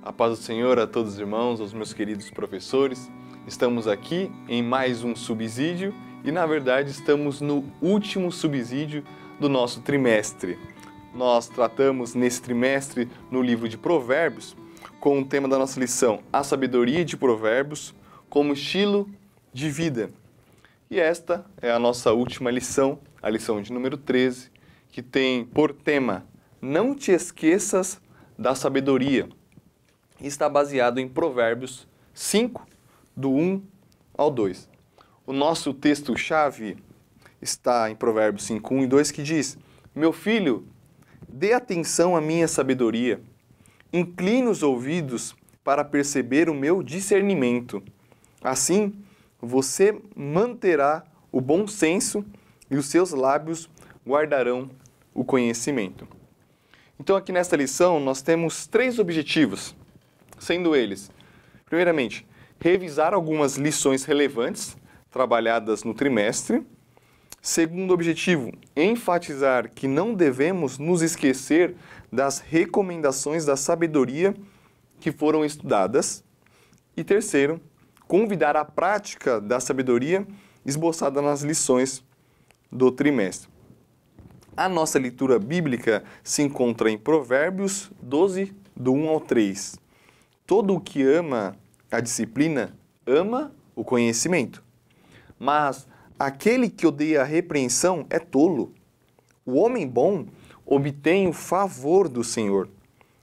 A paz do Senhor a todos os irmãos, aos meus queridos professores. Estamos aqui em mais um subsídio e, na verdade, estamos no último subsídio do nosso trimestre. Nós tratamos nesse trimestre no livro de Provérbios com o tema da nossa lição, a sabedoria de Provérbios como estilo de vida. E esta é a nossa última lição, a lição de número 13, que tem por tema, não te esqueças da sabedoria. Está baseado em Provérbios 5, do 1 ao 2. O nosso texto-chave está em Provérbios 5, 1 e 2, que diz: Meu filho, dê atenção à minha sabedoria, incline os ouvidos para perceber o meu discernimento. Assim, você manterá o bom senso e os seus lábios guardarão o conhecimento. Então, aqui nesta lição, nós temos 3 objetivos, sendo eles, primeiramente, revisar algumas lições relevantes trabalhadas no trimestre. Segundo objetivo, enfatizar que não devemos nos esquecer das recomendações da sabedoria que foram estudadas. E terceiro, convidar a prática da sabedoria esboçada nas lições do trimestre. A nossa leitura bíblica se encontra em Provérbios 12, do 1 ao 3. Todo o que ama a disciplina, ama o conhecimento. Mas aquele que odeia a repreensão é tolo. O homem bom obtém o favor do Senhor,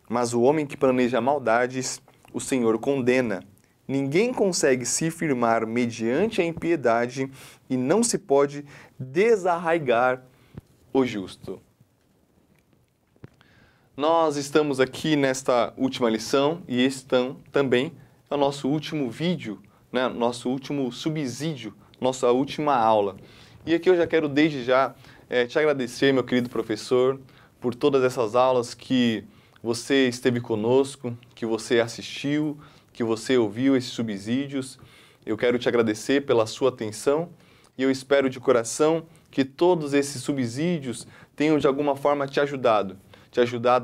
mas o homem que planeja maldades, o Senhor condena. Ninguém consegue se firmar mediante a impiedade e não se pode desarraigar o justo. Nós estamos aqui nesta última lição e estão também no nosso último vídeo, né, nosso último subsídio, nossa última aula. E aqui eu já quero desde já te agradecer, meu querido professor, por todas essas aulas que você esteve conosco, que você assistiu, que você ouviu esses subsídios. Eu quero te agradecer pela sua atenção e eu espero de coração que todos esses subsídios tenham de alguma forma te ajudado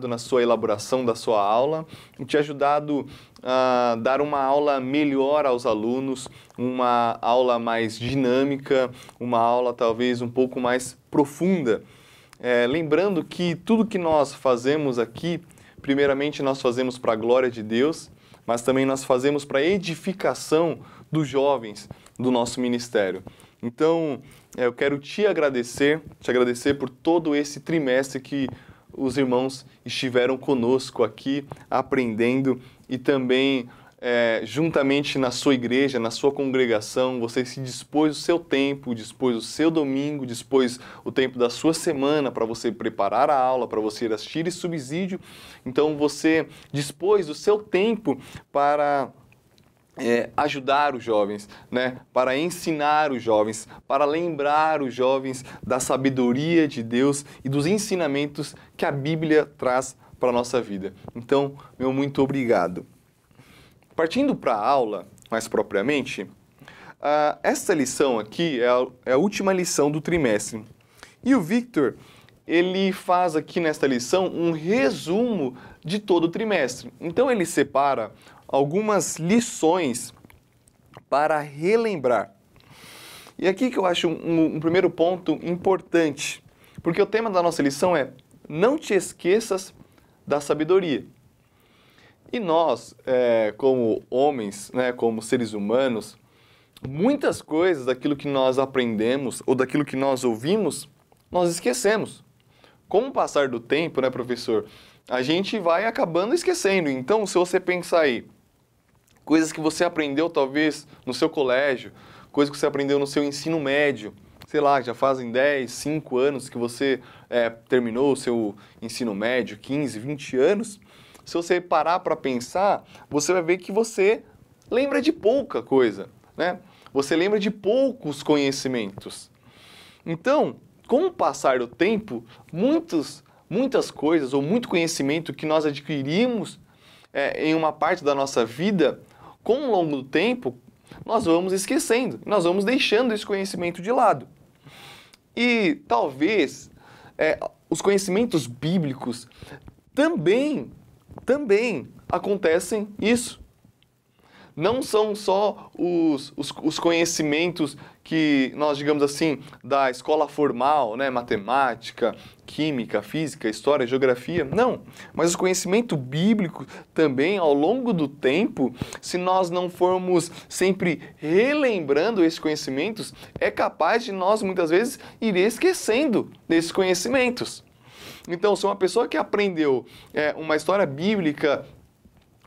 na sua elaboração da sua aula, e te ajudado a dar uma aula melhor aos alunos, uma aula mais dinâmica, uma aula talvez um pouco mais profunda. Lembrando que tudo que nós fazemos aqui, primeiramente nós fazemos para a glória de Deus, mas também nós fazemos para a edificação dos jovens do nosso ministério. Então, eu quero te agradecer por todo esse trimestre que os irmãos estiveram conosco aqui, aprendendo e também juntamente na sua igreja, na sua congregação, você se dispôs o seu tempo, dispôs o seu domingo, dispôs o tempo da sua semana para você preparar a aula, para você assistir esse subsídio. Então, você dispôs o seu tempo para ajudar os jovens, né? Para ensinar os jovens, para lembrar os jovens da sabedoria de Deus e dos ensinamentos que a Bíblia traz para a nossa vida. Então, meu muito obrigado. Partindo para a aula, mais propriamente, esta lição aqui é a última lição do trimestre. E o Victor, ele faz aqui nesta lição um resumo de todo o trimestre. Então, ele separa algumas lições para relembrar. E aqui que eu acho um primeiro ponto importante, porque o tema da nossa lição é não te esqueças da sabedoria. E nós, como homens, né, como seres humanos, muitas coisas daquilo que nós aprendemos ou daquilo que nós ouvimos, nós esquecemos. Com o passar do tempo, né, professor, a gente vai acabando esquecendo. Então, se você pensar aí, coisas que você aprendeu talvez no seu colégio, coisas que você aprendeu no seu ensino médio, sei lá, já fazem 10, 5 anos que você terminou o seu ensino médio, 15, 20 anos, se você parar para pensar, você vai ver que você lembra de pouca coisa, né? Você lembra de poucos conhecimentos. Então, com o passar do tempo, muitas coisas ou muito conhecimento que nós adquirimos em uma parte da nossa vida, com o longo do tempo, nós vamos esquecendo, nós vamos deixando esse conhecimento de lado. E talvez os conhecimentos bíblicos também também acontecem isso. Não são só os conhecimentos que nós, digamos assim, da escola formal, né? Matemática, química, física, história, geografia, não. Mas o conhecimento bíblico também, ao longo do tempo, se nós não formos sempre relembrando esses conhecimentos, é capaz de nós, muitas vezes, ir esquecendo desses conhecimentos. Então, se uma pessoa que aprendeu uma história bíblica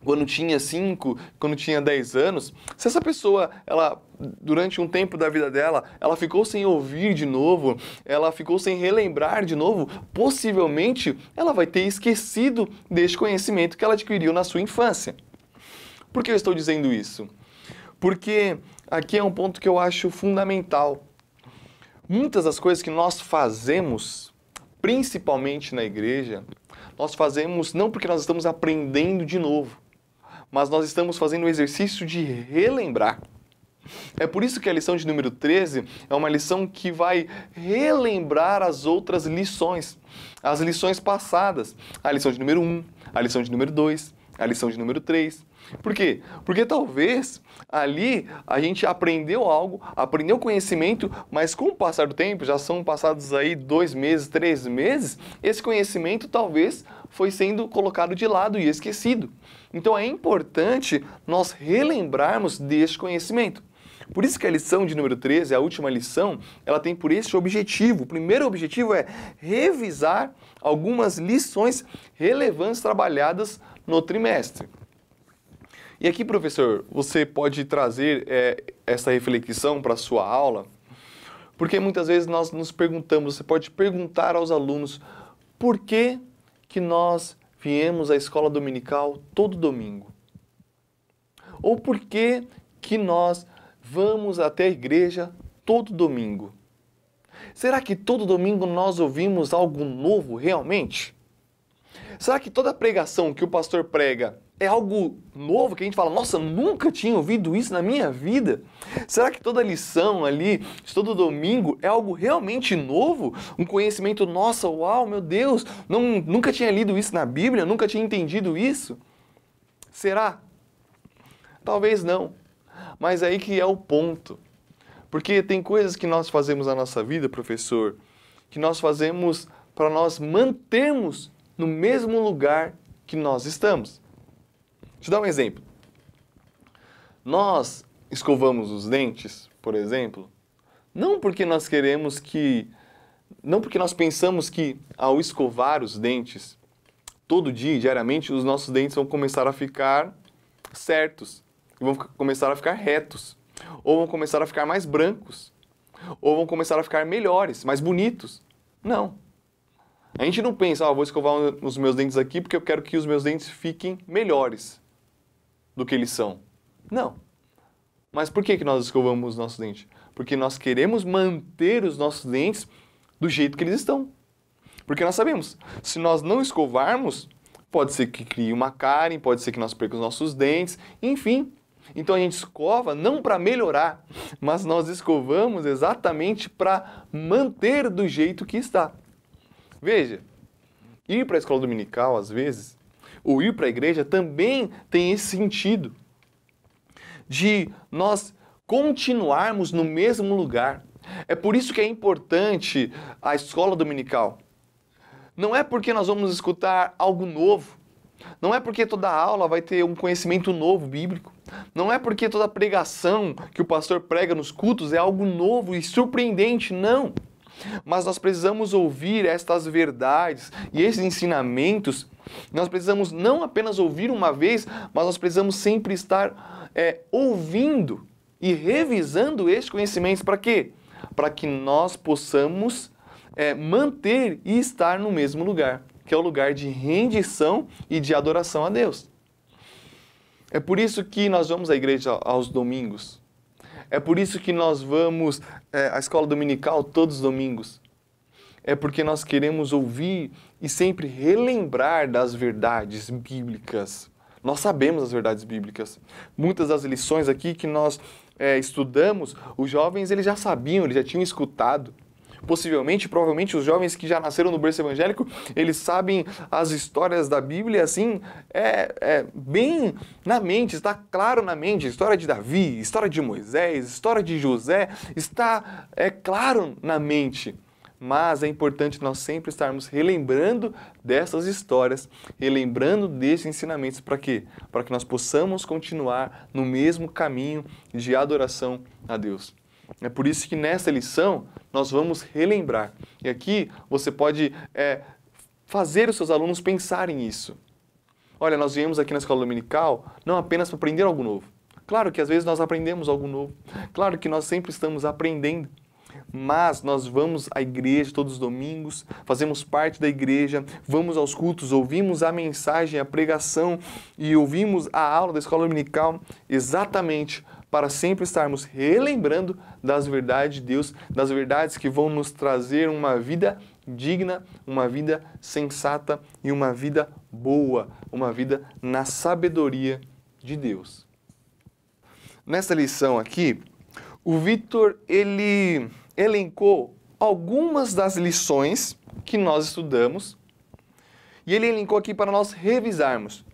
quando tinha 5, quando tinha 10 anos, se essa pessoa, ela, durante um tempo da vida dela, ela ficou sem ouvir de novo, ela ficou sem relembrar de novo, possivelmente ela vai ter esquecido deste conhecimento que ela adquiriu na sua infância. Por que eu estou dizendo isso? Porque aqui é um ponto que eu acho fundamental. Muitas das coisas que nós fazemos, principalmente na igreja, nós fazemos não porque nós estamos aprendendo de novo, mas nós estamos fazendo o exercício de relembrar. É por isso que a lição de número 13 é uma lição que vai relembrar as outras lições, as lições passadas, a lição de número 1, a lição de número 2, a lição de número 3. Por quê? Porque talvez ali a gente aprendeu algo, aprendeu conhecimento, mas com o passar do tempo, já são passados aí 2 meses, 3 meses, esse conhecimento talvez foi sendo colocado de lado e esquecido. Então é importante nós relembrarmos deste conhecimento. Por isso que a lição de número 13, a última lição, ela tem por esse objetivo. O primeiro objetivo é revisar algumas lições relevantes trabalhadas no trimestre. E aqui, professor, você pode trazer essa reflexão para a sua aula, porque muitas vezes nós nos perguntamos, você pode perguntar aos alunos, por que nós viemos à escola dominical todo domingo? Ou por que nós vamos até a igreja todo domingo? Será que todo domingo nós ouvimos algo novo realmente? Será que toda pregação que o pastor prega é algo novo que a gente fala, nossa, nunca tinha ouvido isso na minha vida? Será que toda lição ali, de todo domingo, é algo realmente novo? Um conhecimento, nossa, uau, meu Deus, nunca tinha lido isso na Bíblia, nunca tinha entendido isso? Será? Talvez não. Mas aí que é o ponto. Porque tem coisas que nós fazemos na nossa vida, professor, que nós fazemos para nós mantermos no mesmo lugar que nós estamos. Deixa eu dar um exemplo. Nós escovamos os dentes, por exemplo, não porque nós pensamos que ao escovar os dentes todo dia, diariamente, os nossos dentes vão começar a ficar certos, vão começar a ficar retos, ou vão começar a ficar mais brancos, ou vão começar a ficar melhores, mais bonitos. Não. A gente não pensa, vou escovar os meus dentes aqui porque eu quero que os meus dentes fiquem melhores do que eles são. Não. Mas por que nós escovamos os nossos dentes? Porque nós queremos manter os nossos dentes do jeito que eles estão. Porque nós sabemos, se nós não escovarmos, pode ser que crie uma cárie, pode ser que nós percamos os nossos dentes, enfim. Então a gente escova não para melhorar, mas nós escovamos exatamente para manter do jeito que está. Veja, ir para a escola dominical, às vezes, ou ir para a igreja também tem esse sentido de nós continuarmos no mesmo lugar. É por isso que é importante a escola dominical. Não é porque nós vamos escutar algo novo, não é porque toda aula vai ter um conhecimento novo bíblico, não é porque toda pregação que o pastor prega nos cultos é algo novo e surpreendente, não. Mas nós precisamos ouvir estas verdades e esses ensinamentos. Nós precisamos não apenas ouvir uma vez, mas nós precisamos sempre estar ouvindo e revisando estes conhecimentos. Para quê? Para que nós possamos manter e estar no mesmo lugar, que é o lugar de rendição e de adoração a Deus. É por isso que nós vamos à igreja aos domingos. É por isso que nós vamos à escola dominical todos os domingos. É porque nós queremos ouvir e sempre relembrar das verdades bíblicas. Nós sabemos as verdades bíblicas. Muitas das lições aqui que nós estudamos, os jovens eles já sabiam, eles já tinham escutado. Possivelmente, provavelmente, os jovens que já nasceram no berço evangélico, eles sabem as histórias da Bíblia, assim, bem na mente, está claro na mente. História de Davi, história de Moisés, história de José, está claro na mente. Mas é importante nós sempre estarmos relembrando dessas histórias, relembrando desses ensinamentos. Para quê? Para que nós possamos continuar no mesmo caminho de adoração a Deus. É por isso que nessa lição nós vamos relembrar. E aqui você pode fazer os seus alunos pensarem nisso. Olha, nós viemos aqui na escola dominical não apenas para aprender algo novo. Claro que às vezes nós aprendemos algo novo. Claro que nós sempre estamos aprendendo. Mas nós vamos à igreja todos os domingos, fazemos parte da igreja, vamos aos cultos, ouvimos a mensagem, a pregação e ouvimos a aula da escola dominical exatamente para sempre estarmos relembrando das verdades de Deus, das verdades que vão nos trazer uma vida digna, uma vida sensata e uma vida boa, uma vida na sabedoria de Deus. Nessa lição aqui, o Vitor, ele elencou algumas das lições que nós estudamos e ele elencou aqui para nós revisarmos.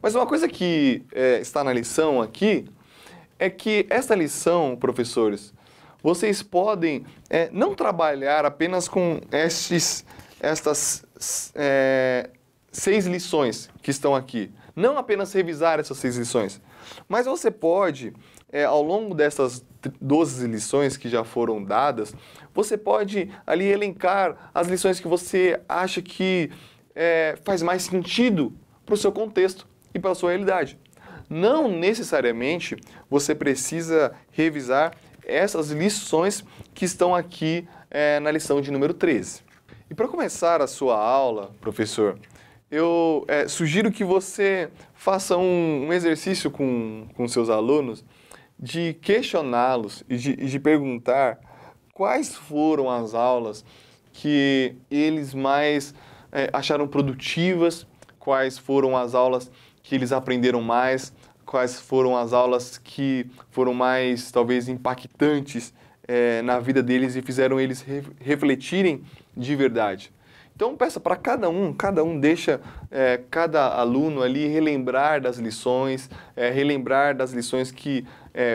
Mas uma coisa que está na lição aqui é que essa lição, professores, vocês podem não trabalhar apenas com estas 6 lições que estão aqui. Não apenas revisar essas 6 lições, mas você pode, ao longo dessas 12 lições que já foram dadas, você pode ali elencar as lições que você acha que faz mais sentido para o seu contexto e para a sua realidade. Não necessariamente você precisa revisar essas lições que estão aqui na lição de número 13. E para começar a sua aula, professor, eu sugiro que você faça um exercício com seus alunos de questioná-los e de perguntar quais foram as aulas que eles mais acharam produtivas, quais foram as aulas que eles aprenderam mais, quais foram as aulas que foram mais, talvez, impactantes na vida deles e fizeram eles refletirem de verdade. Então, peça para cada um deixa cada aluno ali relembrar das lições, relembrar das lições que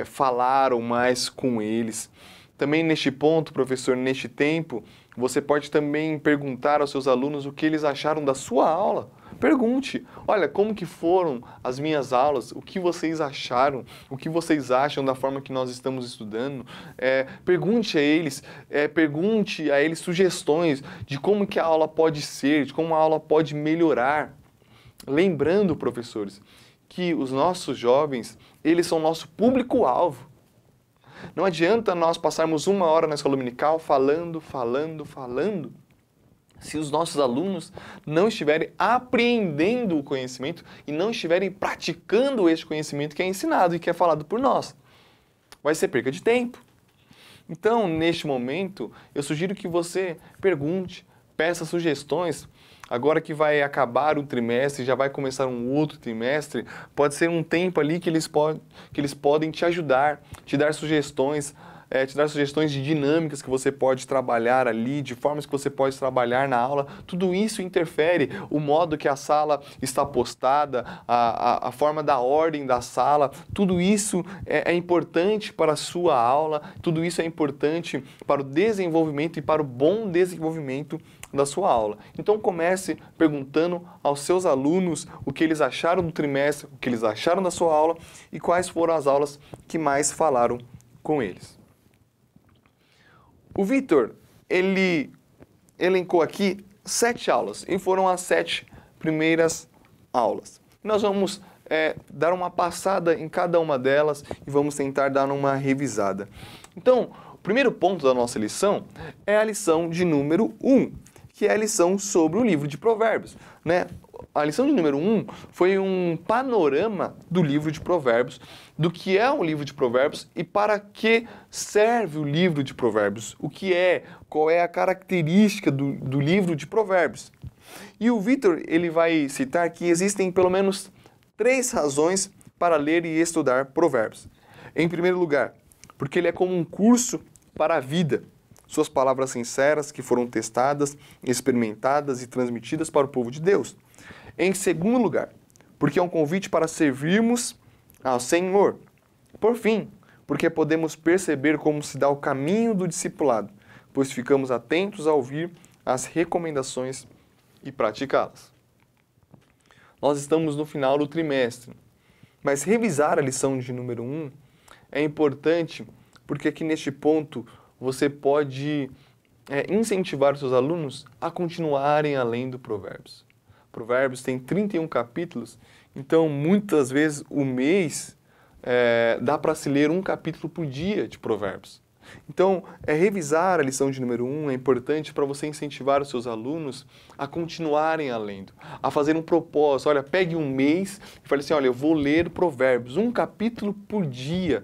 falaram mais com eles. Também neste ponto, professor, neste tempo, você pode também perguntar aos seus alunos o que eles acharam da sua aula. Pergunte, olha, como que foram as minhas aulas, o que vocês acharam, o que vocês acham da forma que nós estamos estudando. Pergunte a eles sugestões de como que a aula pode ser, de como a aula pode melhorar. Lembrando, professores, que os nossos jovens, eles são nosso público-alvo. Não adianta nós passarmos 1 hora na escola dominical falando, se os nossos alunos não estiverem apreendendo o conhecimento e não estiverem praticando este conhecimento que é ensinado e que é falado por nós. Vai ser perca de tempo. Então, neste momento, eu sugiro que você pergunte, peça sugestões. Agora que vai acabar o trimestre, já vai começar um outro trimestre, pode ser um tempo ali que eles podem te ajudar, te dar sugestões, de dinâmicas que você pode trabalhar ali, de formas que você pode trabalhar na aula. Tudo isso interfere, o modo que a sala está postada, a forma da ordem da sala, tudo isso é importante para a sua aula, tudo isso é importante para o desenvolvimento e para o bom desenvolvimento da sua aula. Então comece perguntando aos seus alunos o que eles acharam do trimestre, o que eles acharam da sua aula e quais foram as aulas que mais falaram com eles. O Vitor, ele elencou aqui 7 aulas e foram as 7 primeiras aulas. Nós vamos dar uma passada em cada uma delas e vamos tentar dar uma revisada. Então, o primeiro ponto da nossa lição é a lição de número 1, que é a lição sobre o livro de Provérbios, né? A lição de número 1 foi um panorama do livro de Provérbios, do que é o livro de Provérbios e para que serve o livro de Provérbios, qual é a característica do livro de Provérbios. E o Vitor, ele vai citar que existem pelo menos 3 razões para ler e estudar Provérbios. Em primeiro lugar, porque ele é como um curso para a vida. suas palavras sinceras que foram testadas, experimentadas e transmitidas para o povo de Deus. Em segundo lugar, porque é um convite para servirmos ao Senhor. Por fim, porque podemos perceber como se dá o caminho do discipulado, pois ficamos atentos a ouvir as recomendações e praticá-las. Nós estamos no final do trimestre, mas revisar a lição de número 1 é importante porque aqui neste ponto você pode incentivar os seus alunos a continuarem além do Provérbios. Provérbios tem 31 capítulos, então muitas vezes o mês dá para se ler um capítulo por dia de Provérbios. Então, revisar a lição de número 1 é importante para você incentivar os seus alunos a continuarem lendo, a fazer um propósito. Olha, pegue um mês e fale assim, olha, eu vou ler Provérbios, um capítulo por dia.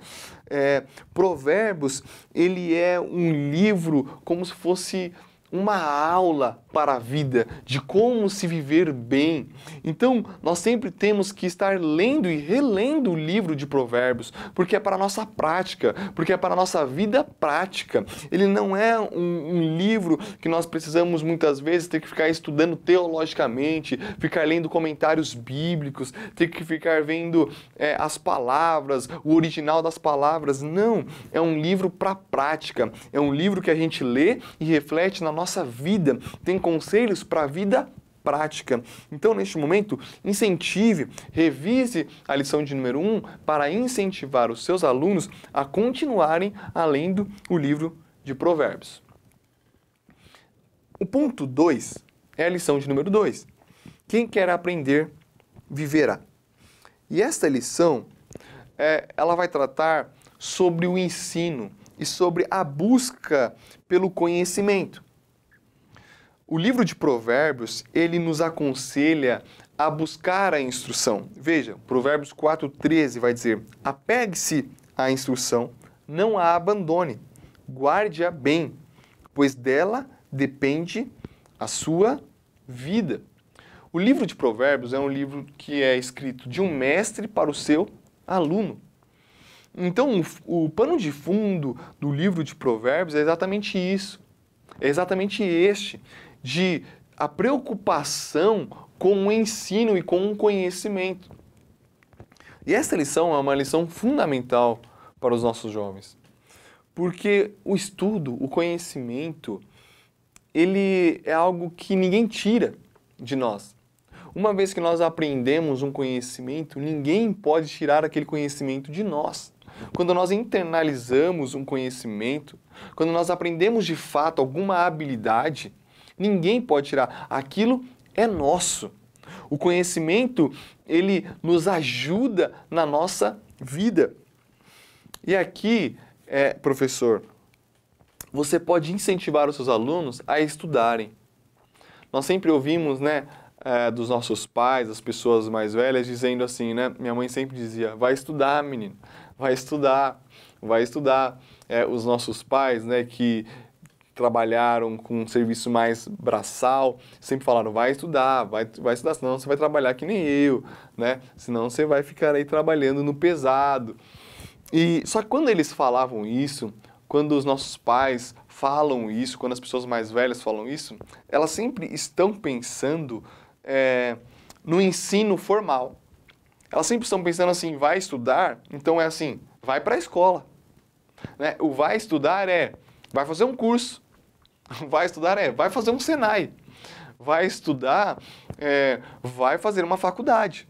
Provérbios, ele é um livro como se fosse uma aula para a vida, de como se viver bem. Então, nós sempre temos que estar lendo e relendo o livro de Provérbios, porque é para a nossa prática, porque é para a nossa vida prática. Ele não é um livro que nós precisamos muitas vezes ter que ficar estudando teologicamente, ficar lendo comentários bíblicos, ter que ficar vendo as palavras, o original das palavras. Não, é um livro para a prática, é um livro que a gente lê e reflete na nossa vida, tem conselhos para a vida prática. Então, neste momento, incentive, revise a lição de número 1 para incentivar os seus alunos a continuarem lendo o livro de Provérbios. O ponto 2 é a lição de número 2. Quem quer aprender, viverá. E esta lição, ela vai tratar sobre o ensino e sobre a busca pelo conhecimento. O livro de Provérbios, ele nos aconselha a buscar a instrução. Veja, Provérbios 4,13 vai dizer, apegue-se à instrução, não a abandone, guarde-a bem, pois dela depende a sua vida. O livro de Provérbios é um livro que é escrito de um mestre para o seu aluno. Então, o pano de fundo do livro de Provérbios é exatamente isso. É exatamente de a preocupação com o ensino e com o conhecimento. E essa lição é uma lição fundamental para os nossos jovens. Porque o estudo, o conhecimento, ele é algo que ninguém tira de nós. Uma vez que nós aprendemos um conhecimento, ninguém pode tirar aquele conhecimento de nós. Quando nós internalizamos um conhecimento, quando nós aprendemos de fato alguma habilidade, ninguém pode tirar. Aquilo é nosso. O conhecimento, ele nos ajuda na nossa vida. E aqui, professor, você pode incentivar os seus alunos a estudarem. Nós sempre ouvimos, dos nossos pais, das pessoas mais velhas, dizendo assim, Minha mãe sempre dizia, vai estudar, menino, vai estudar, vai estudar. Os nossos pais, que trabalharam com um serviço mais braçal, sempre falaram, vai estudar, senão você vai trabalhar que nem eu, Senão você vai ficar aí trabalhando no pesado. E só que quando eles falavam isso, quando os nossos pais falam isso, quando as pessoas mais velhas falam isso, elas sempre estão pensando no ensino formal. Elas sempre estão pensando assim, vai estudar, então é assim, vai para a escola. O vai estudar vai fazer um curso. Vai estudar vai fazer um Senai. Vai estudar vai fazer uma faculdade.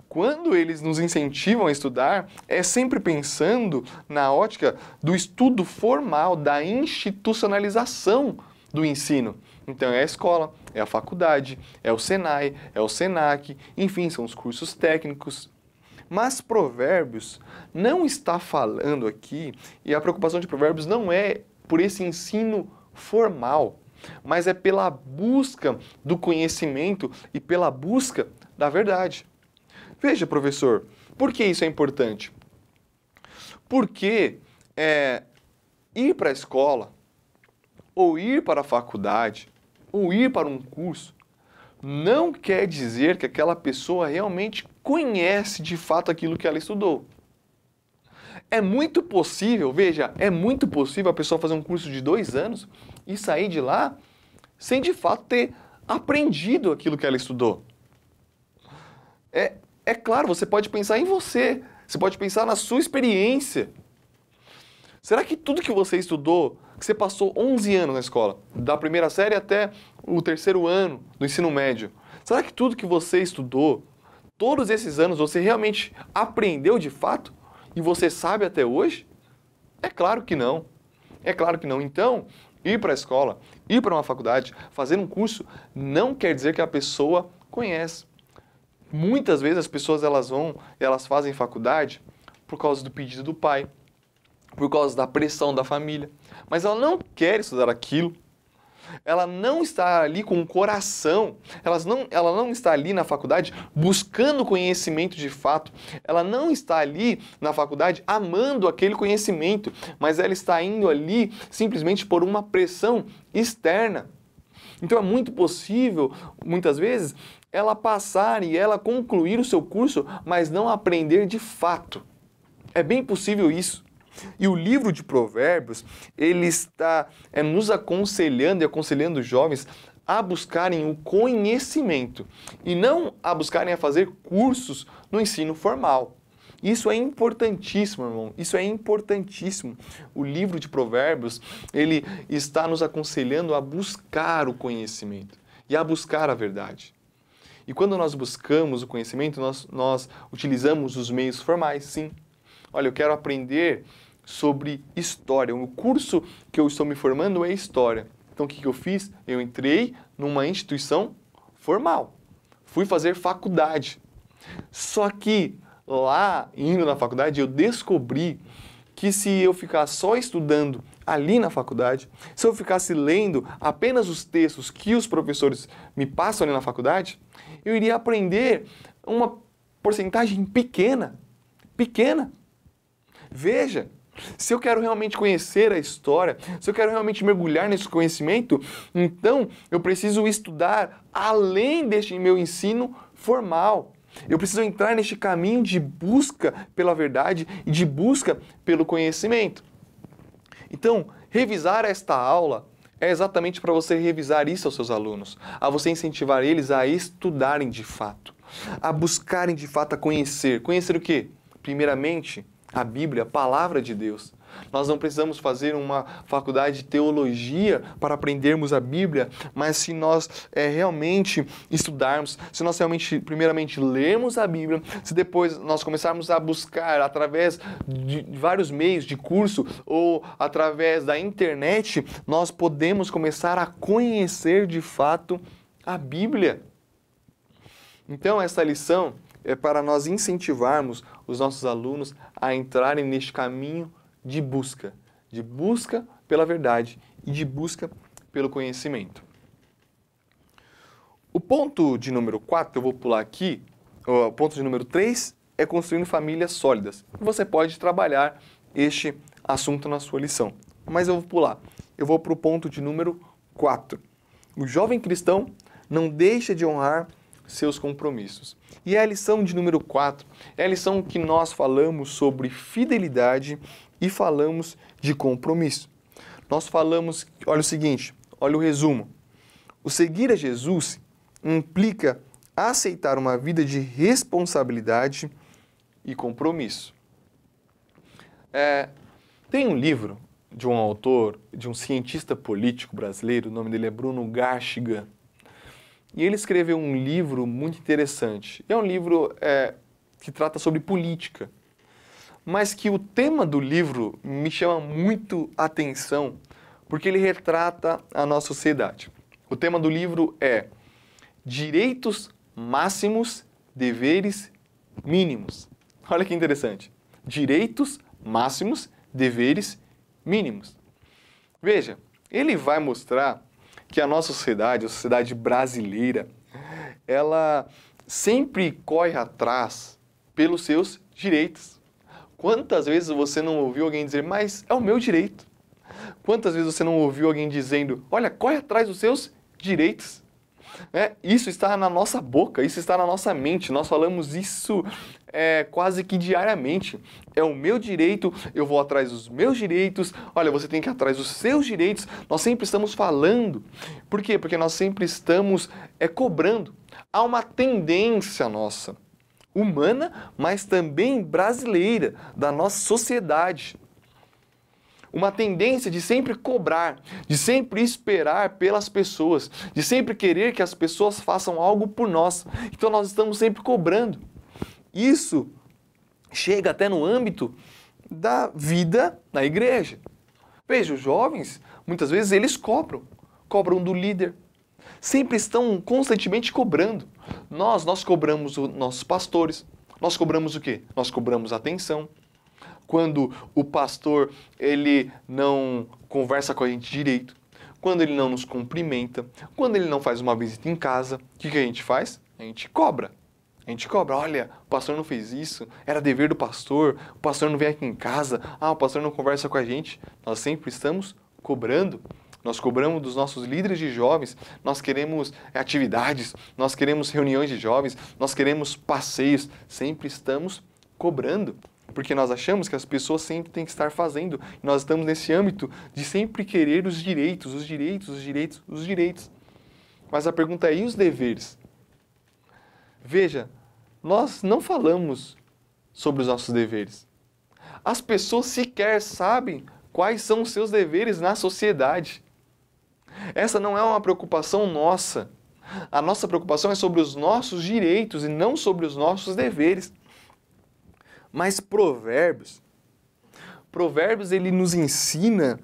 Quando eles nos incentivam a estudar, é sempre pensando na ótica do estudo formal, da institucionalização do ensino. Então é a escola, é a faculdade, é o Senai, é o Senac, enfim, são os cursos técnicos. Mas Provérbios não está falando aqui, e a preocupação de Provérbios não é por esse ensino formal, mas é pela busca do conhecimento e pela busca da verdade. Veja, professor, por que isso é importante? Porque ir para a escola, ou ir para a faculdade, ou ir para um curso, não quer dizer que aquela pessoa realmente conhece de fato aquilo que ela estudou. É muito possível, veja, é muito possível a pessoa fazer um curso de 2 anos e sair de lá sem de fato ter aprendido aquilo que ela estudou. É claro, você pode pensar em você, você pode pensar na sua experiência. Será que tudo que você estudou, que você passou 11 anos na escola, da primeira série até o 3º ano do ensino médio, será que tudo que você estudou, todos esses anos, você realmente aprendeu de fato? E você sabe até hoje? É claro que não. É claro que não. Então, ir para a escola, ir para uma faculdade, fazer um curso, não quer dizer que a pessoa conhece. Muitas vezes as pessoas elas fazem faculdade por causa do pedido do pai, por causa da pressão da família, mas ela não quer estudar aquilo. Ela não está ali com o coração, ela não está ali na faculdade buscando conhecimento de fato, ela não está ali na faculdade amando aquele conhecimento, mas ela está indo ali simplesmente por uma pressão externa. Então é muito possível, muitas vezes, ela passar e ela concluir o seu curso, mas não aprender de fato. É bem possível isso. E o livro de Provérbios, ele está nos aconselhando e aconselhando os jovens a buscarem o conhecimento e não a buscarem a fazer cursos no ensino formal. Isso é importantíssimo, irmão. Isso é importantíssimo. O livro de Provérbios, ele está nos aconselhando a buscar o conhecimento e a buscar a verdade. E quando nós buscamos o conhecimento, nós utilizamos os meios formais, sim. Olha, eu quero aprender sobre história. O curso que eu estou me formando é história. Então, o que eu fiz? Eu entrei numa instituição formal. Fui fazer faculdade. Só que lá, indo na faculdade, eu descobri que se eu ficar só estudando ali na faculdade, se eu ficasse lendo apenas os textos que os professores me passam ali na faculdade, eu iria aprender uma porcentagem pequena. Veja, se eu quero realmente conhecer a história, se eu quero realmente mergulhar nesse conhecimento, então eu preciso estudar além deste meu ensino formal. Eu preciso entrar neste caminho de busca pela verdade e de busca pelo conhecimento. Então, revisar esta aula é exatamente para você revisar isso aos seus alunos, a você incentivar eles a estudarem de fato, a buscarem de fato a conhecer. Conhecer o quê? Primeiramente, a Bíblia, a palavra de Deus. Nós não precisamos fazer uma faculdade de teologia para aprendermos a Bíblia, mas se nós realmente estudarmos, se nós realmente, primeiramente, lermos a Bíblia, se depois nós começarmos a buscar através de vários meios de curso ou através da internet, nós podemos começar a conhecer de fato a Bíblia. Então, essa lição é para nós incentivarmos os nossos alunos a entrarem neste caminho de busca pela verdade e de busca pelo conhecimento. O ponto de número 4, eu vou pular aqui, o ponto de número 3 é construindo famílias sólidas. Você pode trabalhar este assunto na sua lição, mas eu vou pular. Eu vou para o ponto de número 4. O jovem cristão não deixa de honrar seus compromissos. E a lição de número 4 é a lição que nós falamos sobre fidelidade e falamos de compromisso. Nós falamos, olha o seguinte, olha o resumo. O seguir a Jesus implica aceitar uma vida de responsabilidade e compromisso. Tem um livro de um autor, de um cientista político brasileiro, o nome dele é Bruno Garchigan. E ele escreveu um livro muito interessante. É um livro que trata sobre política, mas que o tema do livro me chama muito a atenção, porque ele retrata a nossa sociedade. O tema do livro é Direitos Máximos, Deveres Mínimos. Olha que interessante. Direitos máximos, deveres mínimos. Veja, ele vai mostrar que a nossa sociedade, a sociedade brasileira, ela sempre corre atrás pelos seus direitos. Quantas vezes você não ouviu alguém dizer, mas é o meu direito? Quantas vezes você não ouviu alguém dizendo, olha, corre atrás dos seus direitos? Isso está na nossa boca, isso está na nossa mente. Nós falamos isso quase que diariamente. É o meu direito, eu vou atrás dos meus direitos. Olha, você tem que ir atrás dos seus direitos. Nós sempre estamos falando. Por quê? Porque nós sempre estamos cobrando. Há uma tendência nossa, humana, mas também brasileira, da nossa sociedade. Uma tendência de sempre cobrar, de sempre esperar pelas pessoas, de sempre querer que as pessoas façam algo por nós. Então nós estamos sempre cobrando. Isso chega até no âmbito da vida na igreja. Veja, os jovens, muitas vezes eles cobram do líder. Sempre estão constantemente cobrando. Nós cobramos os nossos pastores. Nós cobramos o quê? Nós cobramos atenção. Quando o pastor ele não conversa com a gente direito, quando ele não nos cumprimenta, quando ele não faz uma visita em casa, o que a gente faz? A gente cobra. A gente cobra, olha, o pastor não fez isso, era dever do pastor, o pastor não vem aqui em casa, o pastor não conversa com a gente. Nós sempre estamos cobrando. Nós cobramos dos nossos líderes de jovens, nós queremos atividades, nós queremos reuniões de jovens, nós queremos passeios, sempre estamos cobrando. Porque nós achamos que as pessoas sempre têm que estar fazendo. E nós estamos nesse âmbito de sempre querer os direitos, os direitos, os direitos, os direitos. Mas a pergunta é, e os deveres? Veja, nós não falamos sobre os nossos deveres. As pessoas sequer sabem quais são os seus deveres na sociedade. Essa não é uma preocupação nossa. A nossa preocupação é sobre os nossos direitos e não sobre os nossos deveres. Mas Provérbios ele nos ensina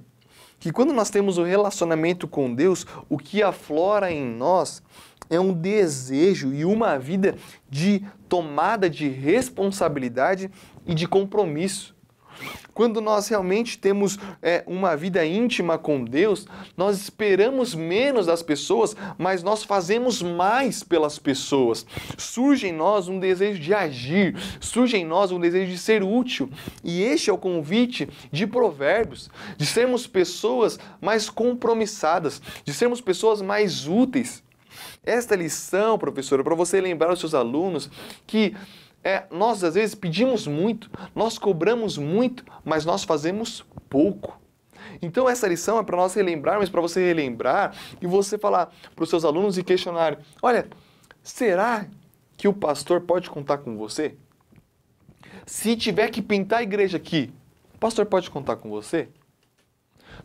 que quando nós temos um relacionamento com Deus, o que aflora em nós é um desejo e uma vida de tomada de responsabilidade e de compromisso. Quando nós realmente temos uma vida íntima com Deus, nós esperamos menos das pessoas, mas nós fazemos mais pelas pessoas. Surge em nós um desejo de agir, surge em nós um desejo de ser útil. E este é o convite de Provérbios, de sermos pessoas mais compromissadas, de sermos pessoas mais úteis. Esta lição, professora, para você lembrar aos seus alunos que nós às vezes pedimos muito, nós cobramos muito, mas nós fazemos pouco. Então essa lição é para nós relembrarmos, para você relembrar e você falar para os seus alunos e questionar, olha, será que o pastor pode contar com você? Se tiver que pintar a igreja aqui, o pastor pode contar com você?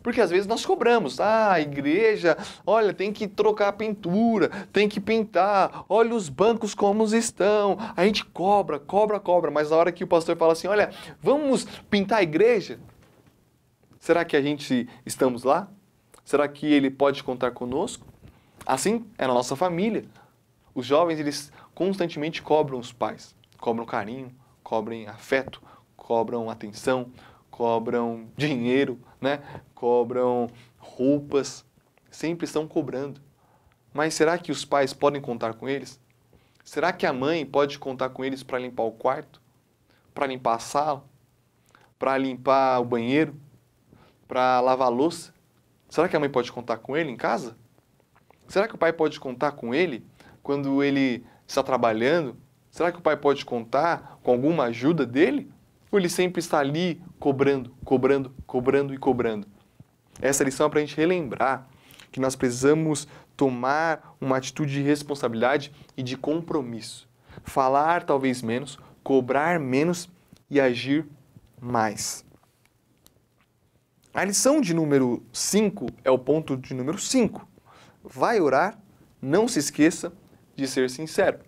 Porque às vezes nós cobramos, a igreja, olha, tem que trocar a pintura, tem que pintar, olha os bancos como estão. A gente cobra, mas na hora que o pastor fala assim, olha, vamos pintar a igreja, será que a gente estamos lá? Será que ele pode contar conosco? Assim é na nossa família. Os jovens, eles constantemente cobram os pais, cobram carinho, cobram afeto, cobram atenção, cobram dinheiro, cobram roupas, sempre estão cobrando. Mas será que os pais podem contar com eles? Será que a mãe pode contar com eles para limpar o quarto? Para limpar a sala? Para limpar o banheiro? Para lavar a louça? Será que a mãe pode contar com ele em casa? Será que o pai pode contar com ele quando ele está trabalhando? Será que o pai pode contar com alguma ajuda dele? Ou ele sempre está ali cobrando? Essa lição é para a gente relembrar que nós precisamos tomar uma atitude de responsabilidade e de compromisso. Falar talvez menos, cobrar menos e agir mais. A lição de número 5 é o ponto de número 5. Vai orar, não se esqueça de ser sincero.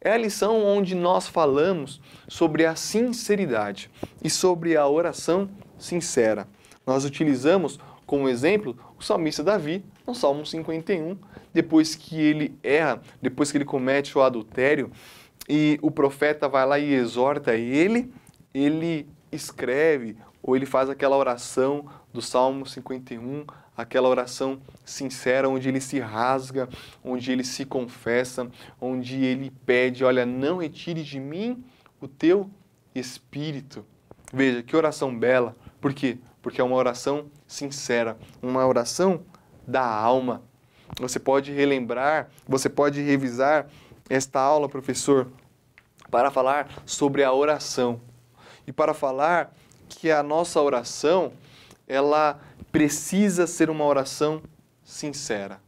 É a lição onde nós falamos sobre a sinceridade e sobre a oração sincera. Nós utilizamos como exemplo o salmista Davi, no Salmo 51, depois que ele erra, depois que ele comete o adultério, e o profeta vai lá e exorta ele escreve, ou ele faz aquela oração do Salmo 51, aquela oração sincera, onde ele se rasga, onde ele se confessa, onde ele pede, olha, não retire de mim o teu Espírito. Veja, que oração bela. Por quê? Porque é uma oração sincera, uma oração da alma. você pode relembrar, você pode revisar esta aula, professor, para falar sobre a oração. E para falar que a nossa oração, ela precisa ser uma oração sincera.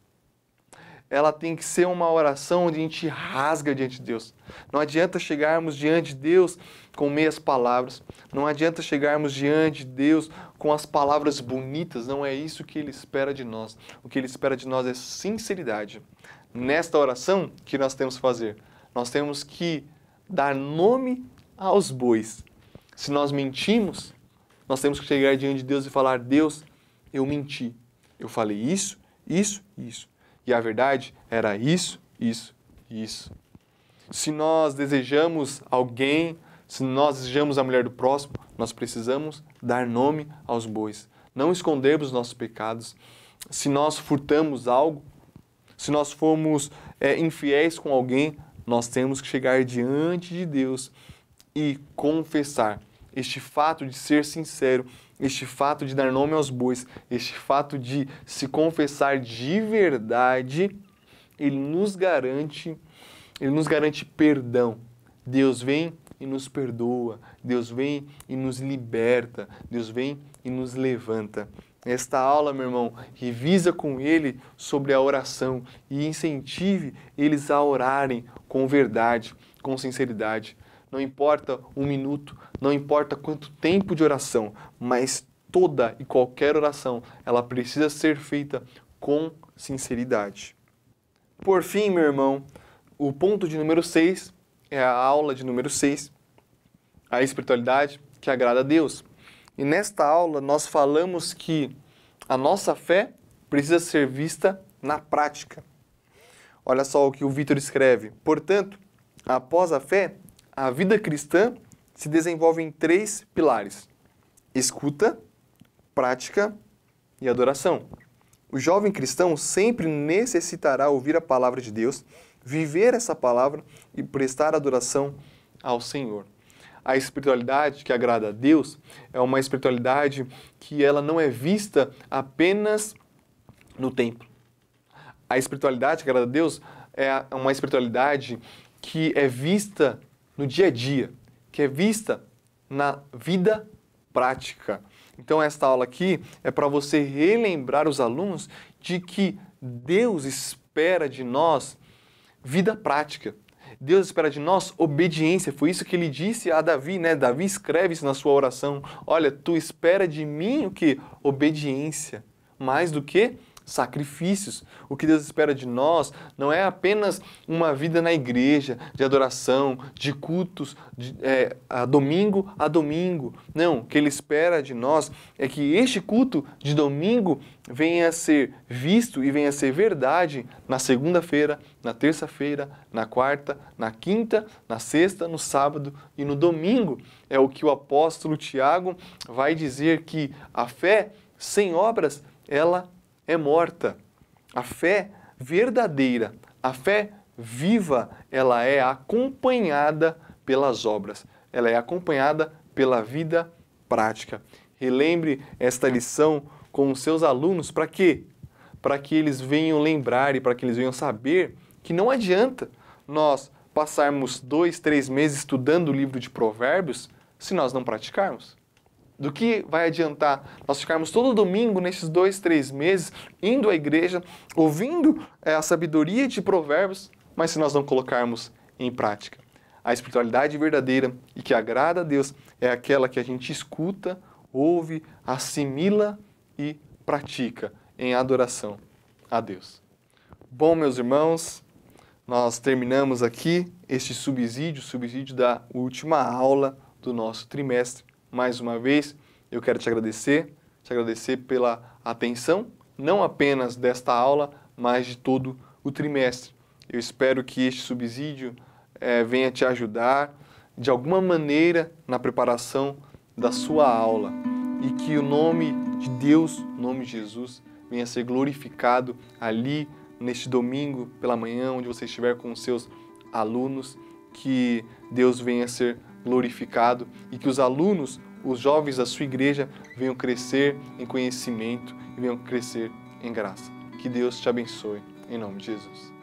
Ela tem que ser uma oração onde a gente rasga diante de Deus. Não adianta chegarmos diante de Deus com meias palavras. Não adianta chegarmos diante de Deus com as palavras bonitas. Não é isso que Ele espera de nós. O que Ele espera de nós é sinceridade. Nesta oração, o que nós temos que fazer? Nós temos que dar nome aos bois. Se nós mentimos, nós temos que chegar diante de Deus e falar: Deus, eu menti. Eu falei isso, isso, isso. E a verdade era isso, isso e isso. Se nós desejamos alguém, se nós desejamos a mulher do próximo, nós precisamos dar nome aos bois. Não escondermos nossos pecados. Se nós furtamos algo, se nós formos infiéis com alguém, nós temos que chegar diante de Deus e confessar este fato de ser sincero, este fato de dar nome aos bois, este fato de se confessar de verdade. Ele nos garante perdão. Deus vem e nos perdoa, Deus vem e nos liberta, Deus vem e nos levanta. Esta aula, meu irmão, revisa com ele sobre a oração e incentive eles a orarem com verdade, com sinceridade. Não importa um minuto, não importa quanto tempo de oração, mas toda e qualquer oração, ela precisa ser feita com sinceridade. Por fim, meu irmão, o ponto de número 6 é a aula de número 6, a espiritualidade que agrada a Deus. E nesta aula nós falamos que a nossa fé precisa ser vista na prática. Olha só o que o Vitor escreve. Portanto, após a fé, a vida cristã se desenvolve em 3 pilares: escuta, prática e adoração. O jovem cristão sempre necessitará ouvir a palavra de Deus, viver essa palavra e prestar adoração ao Senhor. A espiritualidade que agrada a Deus é uma espiritualidade que ela não é vista apenas no templo. A espiritualidade que agrada a Deus é uma espiritualidade que é vista no dia a dia, que é vista na vida prática. Então esta aula aqui é para você relembrar os alunos de que Deus espera de nós vida prática. Deus espera de nós obediência. Foi isso que ele disse a Davi, né? Davi escreve isso na sua oração. Olha, tu espera de mim o quê? Obediência. Mais do que sacrifícios. O que Deus espera de nós não é apenas uma vida na igreja, de adoração, de cultos, domingo a domingo. Não, o que Ele espera de nós é que este culto de domingo venha a ser visto e venha a ser verdade na segunda-feira, na terça-feira, na quarta, na quinta, na sexta, no sábado e no domingo. É o que o apóstolo Tiago vai dizer, que a fé sem obras, ela é morta. A fé verdadeira, a fé viva, ela é acompanhada pelas obras. Ela é acompanhada pela vida prática. Relembre esta lição com os seus alunos. Para quê? Para que eles venham lembrar e para que eles venham saber que não adianta nós passarmos 2, 3 meses estudando o livro de Provérbios se nós não praticarmos. Do que vai adiantar nós ficarmos todo domingo, nesses 2, 3 meses, indo à igreja, ouvindo a sabedoria de Provérbios, mas se nós não colocarmos em prática? A espiritualidade verdadeira e que agrada a Deus é aquela que a gente escuta, ouve, assimila e pratica em adoração a Deus. Bom, meus irmãos, nós terminamos aqui este subsídio da última aula do nosso trimestre. Mais uma vez, eu quero te agradecer pela atenção, não apenas desta aula, mas de todo o trimestre. Eu espero que este subsídio venha te ajudar de alguma maneira na preparação da sua aula e que o nome de Deus, o nome de Jesus, venha a ser glorificado ali neste domingo pela manhã, onde você estiver com os seus alunos, que Deus venha a ser glorificado e que os alunos, os jovens da sua igreja, venham crescer em conhecimento e venham crescer em graça. Que Deus te abençoe. em nome de Jesus.